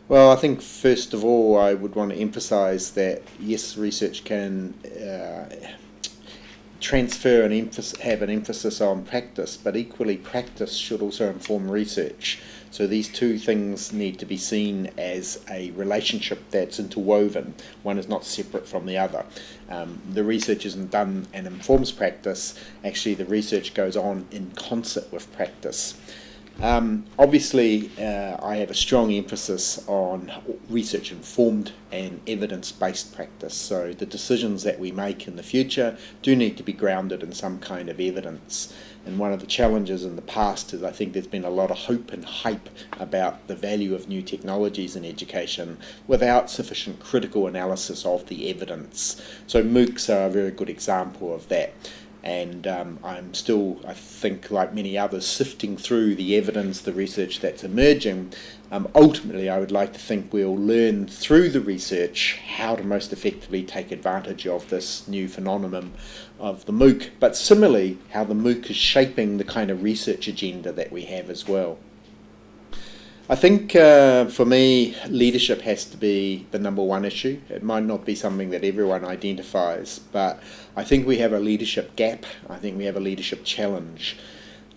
Well, I think first of all I would want to emphasise that yes, research can transfer and have an emphasis on practice, but equally practice should also inform research. So these two things need to be seen as a relationship that's interwoven. One is not separate from the other. The research isn't done and informs practice. Actually, the research goes on in concert with practice. Obviously, I have a strong emphasis on research-informed and evidence-based practice. So the decisions that we make in the future do need to be grounded in some kind of evidence. And one of the challenges in the past is I think there's been a lot of hope and hype about the value of new technologies in education without sufficient critical analysis of the evidence. So MOOCs are a very good example of that. And I'm still, I think, like many others, sifting through the evidence, the research that's emerging. Ultimately, I would like to think we'll learn through the research how to most effectively take advantage of this new phenomenon of the MOOC, but similarly, how the MOOC is shaping the kind of research agenda that we have as well. I think for me, leadership has to be the number one issue. It might not be something that everyone identifies, but I think we have a leadership gap. I think we have a leadership challenge.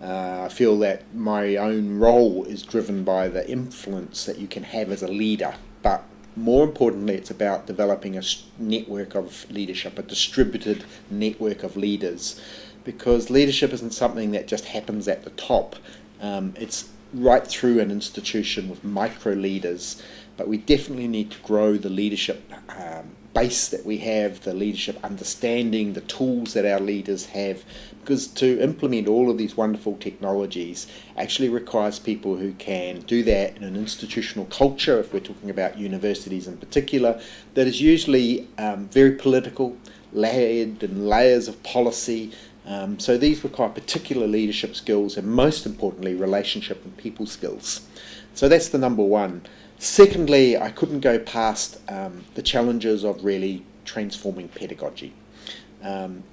I feel that my own role is driven by the influence that you can have as a leader, but more importantly, it's about developing a network of leadership, a distributed network of leaders, because leadership isn't something that just happens at the top. It's right through an institution with micro leaders, but we definitely need to grow the leadership base that we have, the leadership understanding, the tools that our leaders have, because to implement all of these wonderful technologies actually requires people who can do that in an institutional culture, if we're talking about universities in particular, that is usually very political, layered in layers of policy. So these require particular leadership skills and most importantly relationship and people skills. So that's the number one. Secondly, I couldn't go past the challenges of really transforming pedagogy.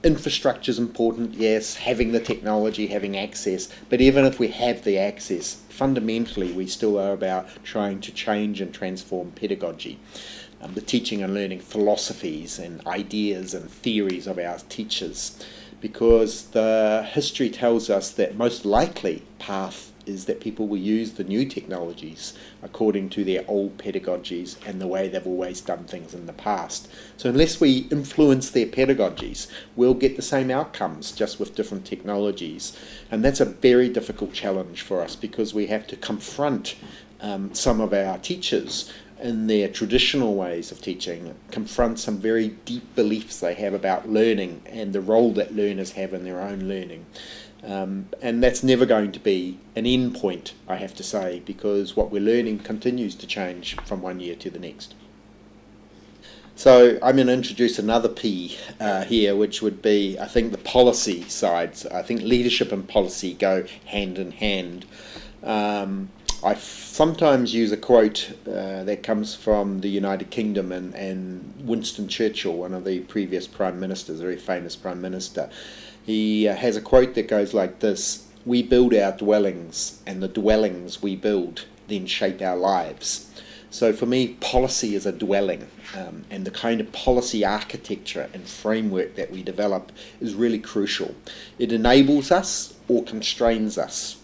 Infrastructure is important, yes, having the technology, having access, but even if we have the access, fundamentally we still are about trying to change and transform pedagogy. The teaching and learning philosophies and ideas and theories of our teachers, because the history tells us that most likely path is that people will use the new technologies according to their old pedagogies and the way they've always done things in the past. So unless we influence their pedagogies, we'll get the same outcomes just with different technologies. And that's a very difficult challenge for us because we have to confront some of our teachers in their traditional ways of teaching, confront some very deep beliefs they have about learning and the role that learners have in their own learning. And that's never going to be an end point, I have to say, because what we're learning continues to change from one year to the next. So I'm going to introduce another P here, which would be, I think, the policy sides. I think leadership and policy go hand in hand. I sometimes use a quote that comes from the United Kingdom and Winston Churchill, one of the previous prime ministers, a very famous prime minister. He has a quote that goes like this: "We build our dwellings, and the dwellings we build then shape our lives." So for me, policy is a dwelling, and the kind of policy architecture and framework that we develop is really crucial. It enables us or constrains us.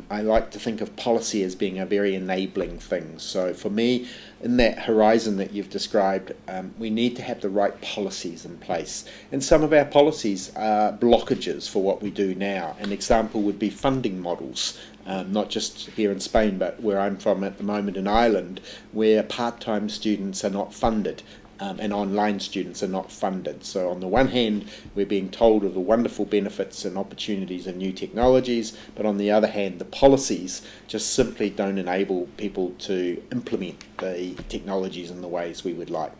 I like to think of policy as being a very enabling thing. So for me, in that horizon that you've described, we need to have the right policies in place. And some of our policies are blockages for what we do now. An example would be funding models, not just here in Spain, but where I'm from at the moment in Ireland, where part-time students are not funded. And online students are not funded. So on the one hand, we're being told of the wonderful benefits and opportunities of new technologies, but on the other hand, the policies just simply don't enable people to implement the technologies in the ways we would like.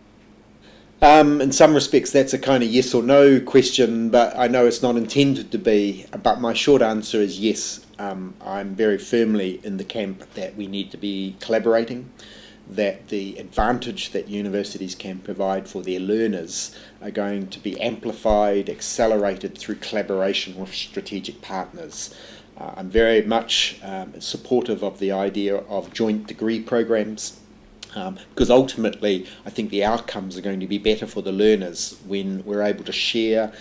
In some respects, that's a kind of yes or no question, but I know it's not intended to be. But my short answer is yes. I'm very firmly in the camp that we need to be collaborating, that the advantage that universities can provide for their learners are going to be amplified, accelerated through collaboration with strategic partners. I'm very much supportive of the idea of joint degree programs. Because ultimately, I think the outcomes are going to be better for the learners when we're able to share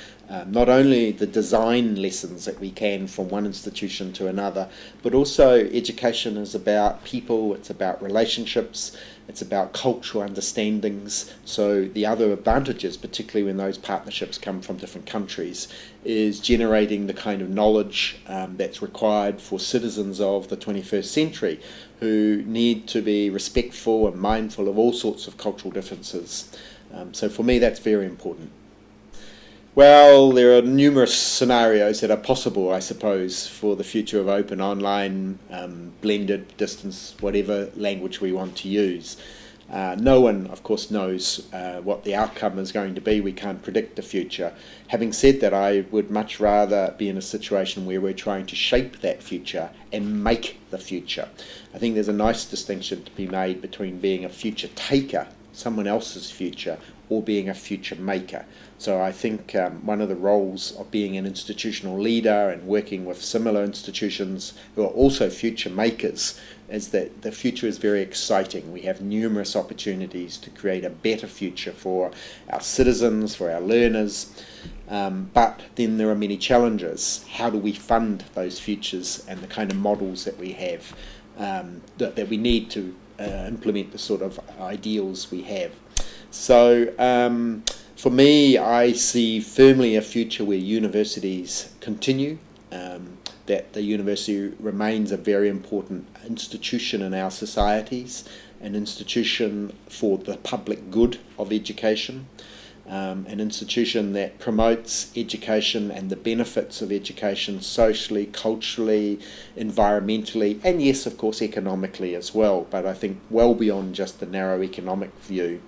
not only the design lessons that we can from one institution to another, but also education is about people, it's about relationships, it's about cultural understandings. So the other advantages, particularly when those partnerships come from different countries, is generating the kind of knowledge that's required for citizens of the 21st century who need to be respectful and mindful of all sorts of cultural differences. So for me, that's very important. Well, there are numerous scenarios that are possible, I suppose, for the future of open online, blended, distance, whatever language we want to use. No one, of course, knows what the outcome is going to be. We can't predict the future. Having said that, I would much rather be in a situation where we're trying to shape that future and make the future. I think there's a nice distinction to be made between being a future taker, someone else's future, or being a future maker. So I think one of the roles of being an institutional leader and working with similar institutions who are also future makers is that the future is very exciting. We have numerous opportunities to create a better future for our citizens, for our learners, but then there are many challenges. How do we fund those futures and the kind of models that we have that we need to implement the sort of ideals we have? So for me, I see firmly a future where universities continue, that the university remains a very important institution in our societies, an institution for the public good of education, an institution that promotes education and the benefits of education socially, culturally, environmentally, and yes, of course, economically as well, but I think well beyond just the narrow economic view.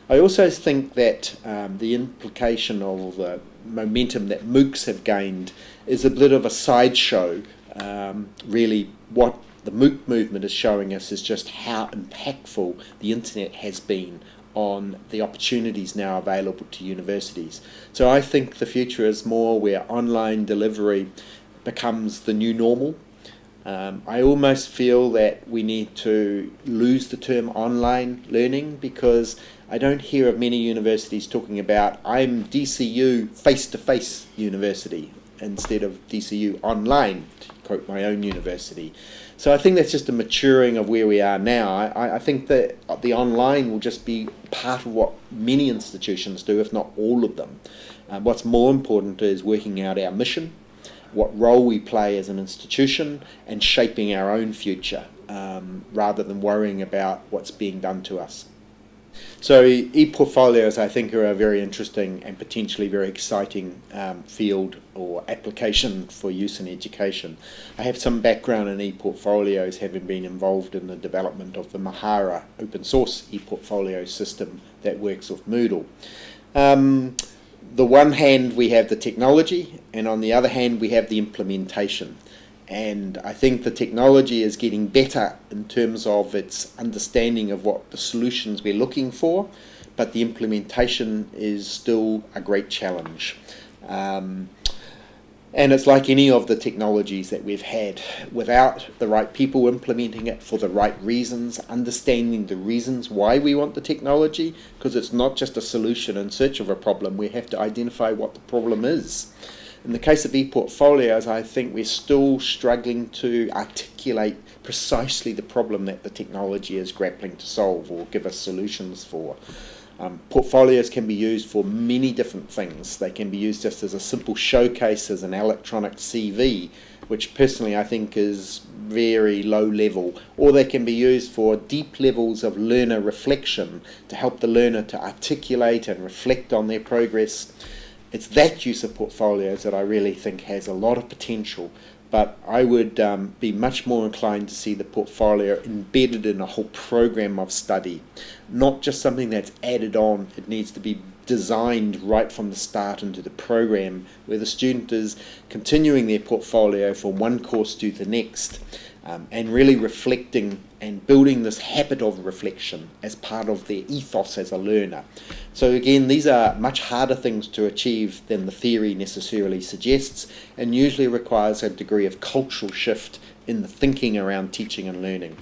I also think that the implication of the momentum that MOOCs have gained is a bit of a sideshow. Really, what the MOOC movement is showing us is just how impactful the internet has been on the opportunities now available to universities. So I think the future is more where online delivery becomes the new normal. I almost feel that we need to lose the term online learning, because I don't hear of many universities talking about I'm DCU face-to-face university instead of DCU online, to quote my own university. So I think that's just a maturing of where we are now. I think that the online will just be part of what many institutions do, if not all of them. What's more important is working out our mission, what role we play as an institution, and shaping our own future rather than worrying about what's being done to us. So e-portfolios, I think, are a very interesting and potentially very exciting field or application for use in education. I have some background in e-portfolios, having been involved in the development of the Mahara open source e-portfolio system that works with Moodle. The one hand we have the technology, and on the other hand we have the implementation. And I think the technology is getting better in terms of its understanding of what the solutions we're looking for, but the implementation is still a great challenge. And it's like any of the technologies that we've had. Without the right people implementing it for the right reasons, understanding the reasons why we want the technology, because it's not just a solution in search of a problem, we have to identify what the problem is. In the case of e-portfolios, I think we're still struggling to articulate precisely the problem that the technology is grappling to solve or give us solutions for. Portfolios can be used for many different things. They can be used just as a simple showcase, as an electronic CV, which personally I think is very low level, or they can be used for deep levels of learner reflection to help the learner to articulate and reflect on their progress. It's that use of portfolios that I really think has a lot of potential, but I would be much more inclined to see the portfolio embedded in a whole program of study, not just something that's added on. It needs to be designed right from the start into the program, where the student is continuing their portfolio from one course to the next, and really reflecting and building this habit of reflection as part of their ethos as a learner. So again, these are much harder things to achieve than the theory necessarily suggests, and usually requires a degree of cultural shift in the thinking around teaching and learning.